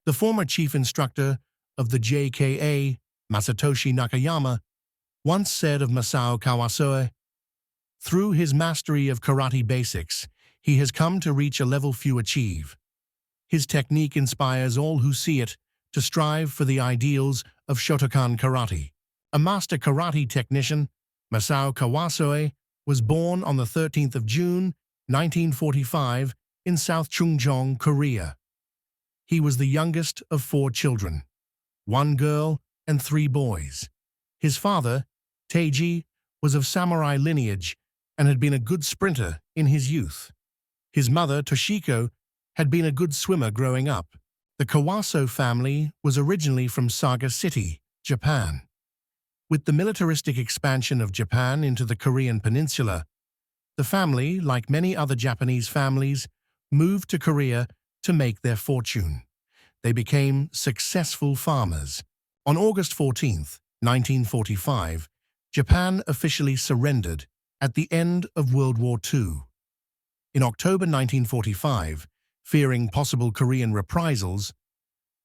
The former chief instructor of the JKA, Masatoshi Nakayama, once said of Masao Kawasoe, "Through his mastery of karate basics, he has come to reach a level few achieve. His technique inspires all who see it to strive for the ideals of Shotokan Karate." A master karate technician, Masao Kawasoe was born on the 13th of June, 1945, in South Chungcheong, Korea. He was the youngest of 4 children, 1 girl and 3 boys. His father, Teiji, was of samurai lineage and had been a good sprinter in his youth. His mother, Toshiko, had been a good swimmer growing up. The Kawasoe family was originally from Saga City, Japan. With the militaristic expansion of Japan into the Korean peninsula, the family, like many other Japanese families, moved to Korea to make their fortune. They became successful farmers. On August 14, 1945, Japan officially surrendered at the end of World War II. In October 1945, fearing possible Korean reprisals,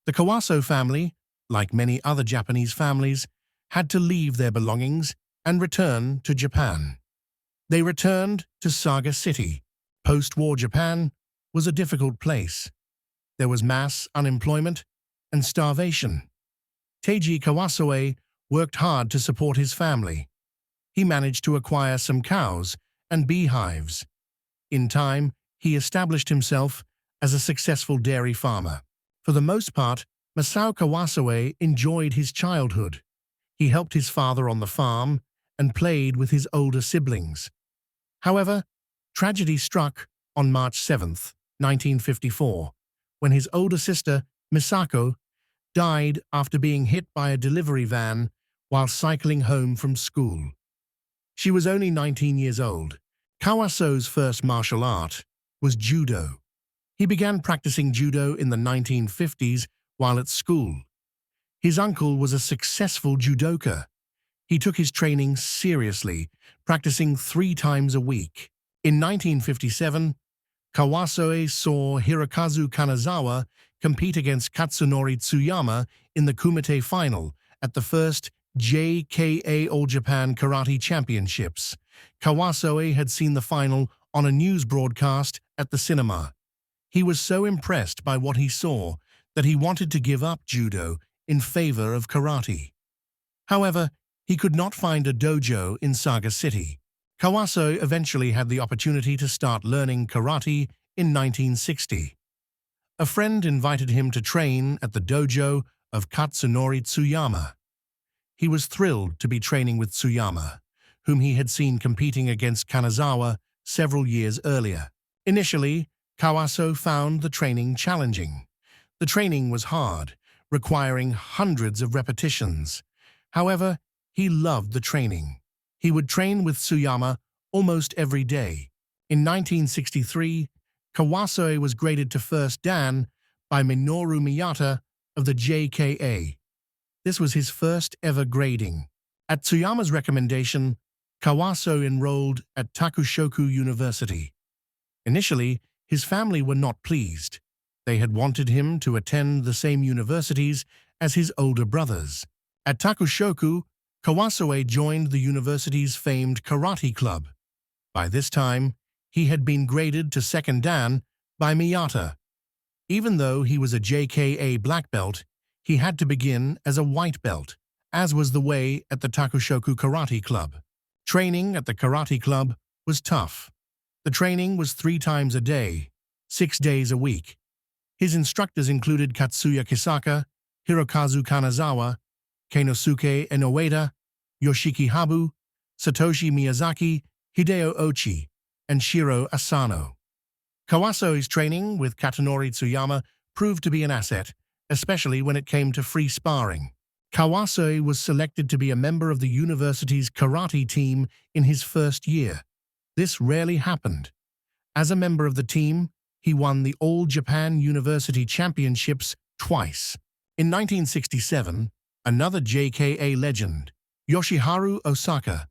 the Kawasoe family, like many other Japanese families, had to leave their belongings and return to Japan. They returned to Saga City. Post-war Japan was a difficult place. There was mass unemployment and starvation. Teiji Kawasoe worked hard to support his family. He managed to acquire some cows and beehives. In time, he established himself as a successful dairy farmer. For the most part, Masao Kawasoe enjoyed his childhood. He helped his father on the farm and played with his older siblings. However, tragedy struck on March 7, 1954, when his older sister, Misako, died after being hit by a delivery van while cycling home from school. She was only 19 years old. Kawasoe's first martial art was judo. He began practicing judo in the 1950s while at school. His uncle was a successful judoka. He took his training seriously, practicing 3 times a week. In 1957, Kawasoe saw Hirokazu Kanazawa compete against Katsunori Tsuyama in the Kumite final at the first JKA All Japan Karate Championships. Kawasoe had seen the final on a news broadcast at the cinema. He was so impressed by what he saw that he wanted to give up judo in favor of karate. However, he could not find a dojo in Saga City. Kawasoe eventually had the opportunity to start learning karate in 1960. A friend invited him to train at the dojo of Katsunori Tsuyama. He was thrilled to be training with Tsuyama, whom he had seen competing against Kanazawa several years earlier. Initially, Kawasoe found the training challenging. The training was hard, requiring hundreds of repetitions. However, he loved the training. He would train with Tsuyama almost every day. In 1963, Kawasoe was graded to first dan by Minoru Miyata of the JKA. This was his first ever grading. At Tsuyama's recommendation, Kawasoe enrolled at Takushoku University. Initially, his family were not pleased. They had wanted him to attend the same universities as his older brothers. At Takushoku, Kawasoe joined the university's famed karate club. By this time, he had been graded to second dan by Miyata. Even though he was a JKA black belt, he had to begin as a white belt, as was the way at the Takushoku Karate Club. Training at the karate club was tough. The training was 3 times a day, 6 days a week. His instructors included Katsuya Kisaka, Hirokazu Kanazawa, Keinosuke Inoue, Yoshiki Habu, Satoshi Miyazaki, Hideo Ochi, and Shiro Asano. Kawasoe's training with Katanori Tsuyama proved to be an asset, especially when it came to free sparring. Kawasoe was selected to be a member of the university's karate team in his first year. This rarely happened. As a member of the team, he won the All Japan University Championships twice. In 1967, another JKA legend, Yoshiharu Osaka,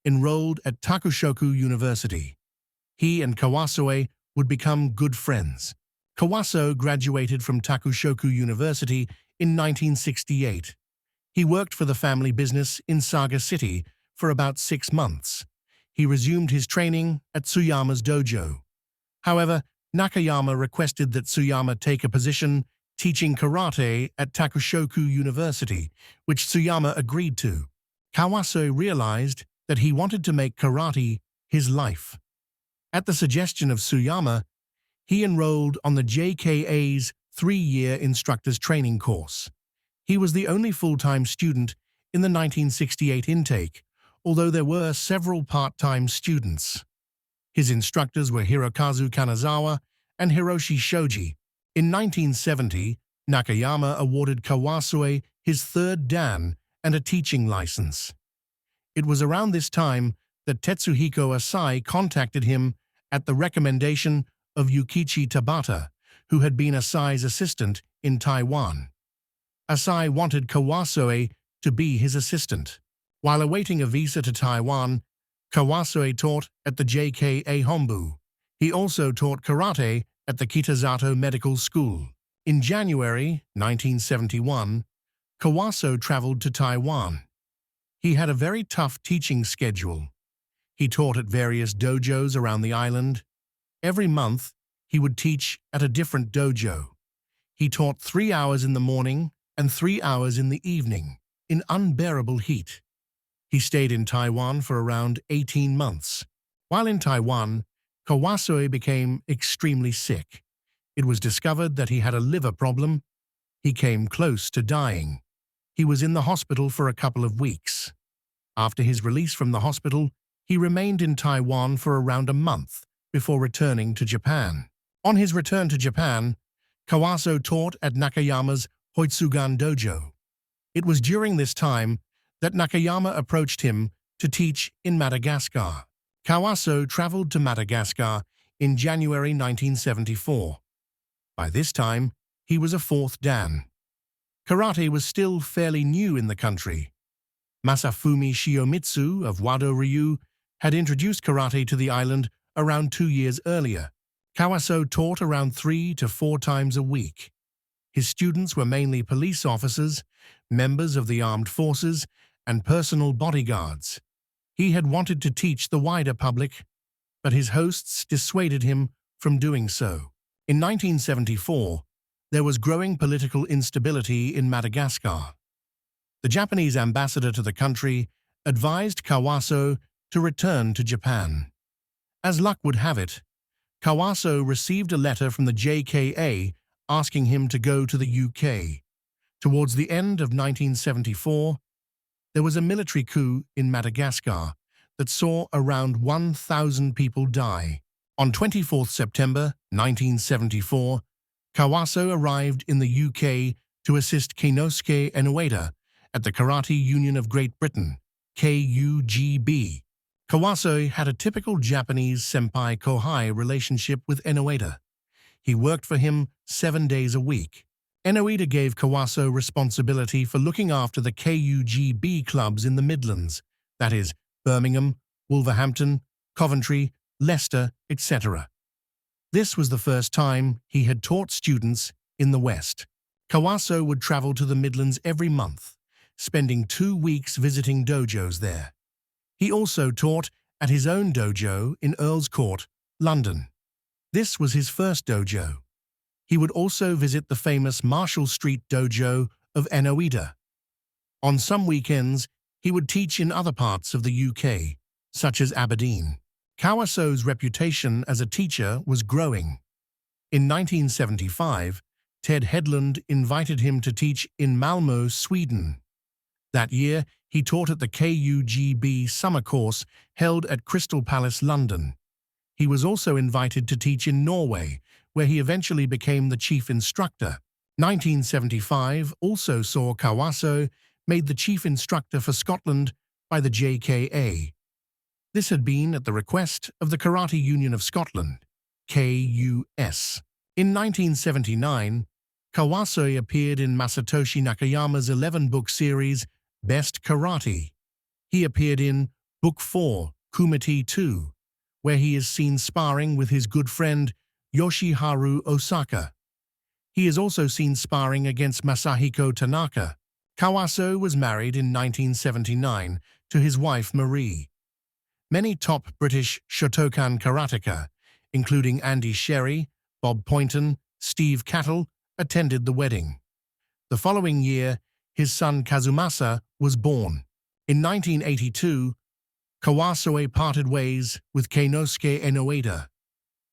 enrolled at Takushoku University. He and Kawasoe would become good friends. Kawasoe graduated from Takushoku University in 1968. He worked for the family business in Saga City for about 6 months. He resumed his training at Tsuyama's dojo. However, Nakayama requested that Tsuyama take a position teaching karate at Takushoku University, which Tsuyama agreed to. Kawasoe realized that he wanted to make karate his life. At the suggestion of Tsuyama, he enrolled on the JKA's 3-year instructor's training course. He was the only full-time student in the 1968 intake, although there were several part-time students. His instructors were Hirokazu Kanazawa and Hiroshi Shoji. In 1970, Nakayama awarded Kawasoe his 3rd dan and a teaching license. It was around this time that Tetsuhiko Asai contacted him at the recommendation of Yukichi Tabata, who had been Asai's assistant in Taiwan. Asai wanted Kawasoe to be his assistant. While awaiting a visa to Taiwan, Kawasoe taught at the JKA Hombu. He also taught karate at the Kitazato Medical School. In January 1971, Kawasoe traveled to Taiwan. He had a very tough teaching schedule. He taught at various dojos around the island. Every month, he would teach at a different dojo. He taught 3 hours in the morning and 3 hours in the evening, in unbearable heat. He stayed in Taiwan for around 18 months. While in Taiwan, Kawasoe became extremely sick. It was discovered that he had a liver problem. He came close to dying. He was in the hospital for a couple of weeks. After his release from the hospital, he remained in Taiwan for around a month before returning to Japan. On his return to Japan, Kawasoe taught at Nakayama's Hoitsugan Dojo. It was during this time that Nakayama approached him to teach in Madagascar. Kawasoe traveled to Madagascar in January 1974. By this time, he was a 4th dan. Karate was still fairly new in the country. Masafumi Shiomitsu of Wado Ryu had introduced karate to the island around 2 years earlier. Kawasoe taught around 3 to 4 times a week. His students were mainly police officers, members of the armed forces, and personal bodyguards. He had wanted to teach the wider public, but his hosts dissuaded him from doing so. In 1974, there was growing political instability in Madagascar. The Japanese ambassador to the country advised Kawasoe to return to Japan. As luck would have it, Kawasoe received a letter from the JKA asking him to go to the UK. Towards the end of 1974, there was a military coup in Madagascar that saw around 1,000 people die. On 24 September 1974, Kawasoe arrived in the UK to assist Keinosuke Inoue at the Karate Union of Great Britain, KUGB. Kawasoe had a typical Japanese senpai-kohai relationship with Inoue. He worked for him 7 days a week. Inoue gave Kawasoe responsibility for looking after the KUGB clubs in the Midlands, that is, Birmingham, Wolverhampton, Coventry, Leicester, etc. This was the first time he had taught students in the West. Kawasoe would travel to the Midlands every month, spending 2 weeks visiting dojos there. He also taught at his own dojo in Earl's Court, London. This was his first dojo. He would also visit the famous Marshall Street dojo of Inoue. On some weekends, he would teach in other parts of the UK, such as Aberdeen. Kawasoe's reputation as a teacher was growing. In 1975, Ted Headland invited him to teach in Malmö, Sweden. That year, he taught at the KUGB summer course held at Crystal Palace, London. He was also invited to teach in Norway, where he eventually became the chief instructor. 1975 also saw Kawasoe made the chief instructor for Scotland by the JKA. This had been at the request of the Karate Union of Scotland, KUS. In 1979, Kawasoe appeared in Masatoshi Nakayama's 11-book series, Best Karate. He appeared in Book 4, Kumite 2, where he is seen sparring with his good friend Yoshiharu Osaka. He is also seen sparring against Masahiko Tanaka. Kawasoe was married in 1979 to his wife Marie. Many top British Shotokan karateka, including Andy Sherry, Bob Poynton, Steve Cattle, attended the wedding. The following year, his son Kazumasa was born. In 1982, Kawasoe parted ways with Keinosuke Inoue.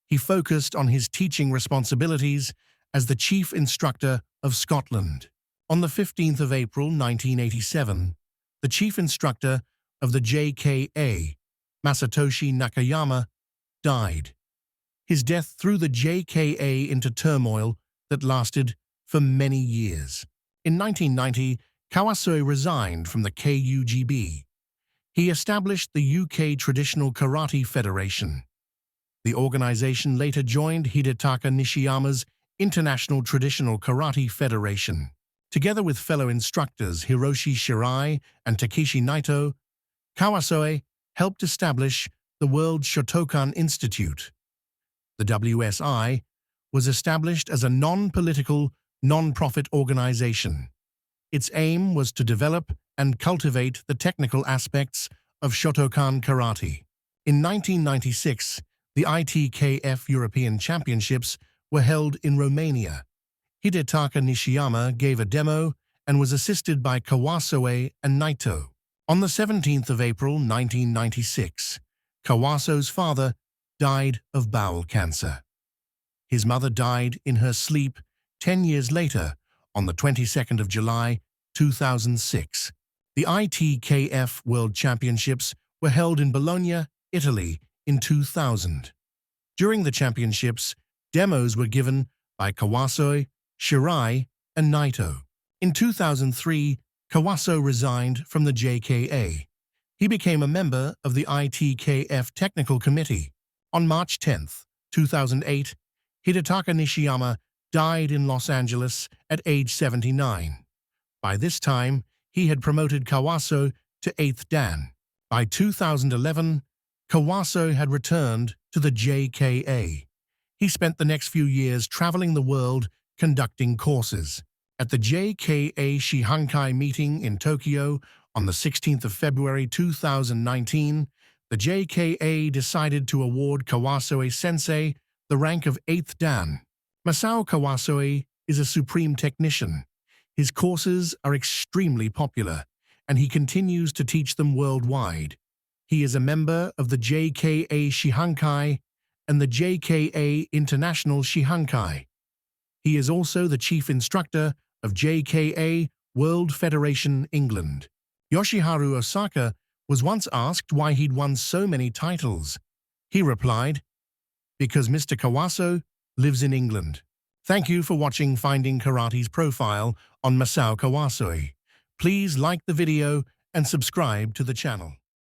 He focused on his teaching responsibilities as the Chief Instructor of Scotland. On the 15th of April 1987, the Chief Instructor of the JKA, Masatoshi Nakayama, died. His death threw the JKA into turmoil that lasted for many years. In 1990, Kawasoe resigned from the KUGB. He established the UK Traditional Karate Federation. The organization later joined Hidetaka Nishiyama's International Traditional Karate Federation. Together with fellow instructors Hiroshi Shirai and Takeshi Naito, Kawasoe helped establish the World Shotokan Institute. The WSI was established as a non-political, non-profit organization. Its aim was to develop and cultivate the technical aspects of Shotokan Karate. In 1996, the ITKF European Championships were held in Romania. Hidetaka Nishiyama gave a demo and was assisted by Kawasoe and Naito. On the 17th of April 1996, Kawasoe's father died of bowel cancer. His mother died in her sleep 10 years later, on the 22nd of July 2006. The ITKF World Championships were held in Bologna, Italy, in 2000. During the championships, demos were given by Kawasoe, Shirai, and Naito. In 2003, Kawasoe resigned from the JKA. He became a member of the ITKF Technical Committee. On March 10, 2008, Hidetaka Nishiyama died in Los Angeles at age 79. By this time, he had promoted Kawasoe to 8th Dan. By 2011, Kawasoe had returned to the JKA. He spent the next few years traveling the world conducting courses. At the JKA Shihankai meeting in Tokyo on the 16th of February 2019, the JKA decided to award Kawasoe Sensei the rank of 8th Dan. Masao Kawasoe is a supreme technician. His courses are extremely popular, and he continues to teach them worldwide. He is a member of the JKA Shihankai and the JKA International Shihankai. He is also the Chief Instructor of JKA World Federation England. Yoshiharu Osaka was once asked why he'd won so many titles. He replied, "Because Mr. Kawasoe lives in England." Thank you for watching Finding Karate's profile on Masao Kawasoe. Please like the video and subscribe to the channel.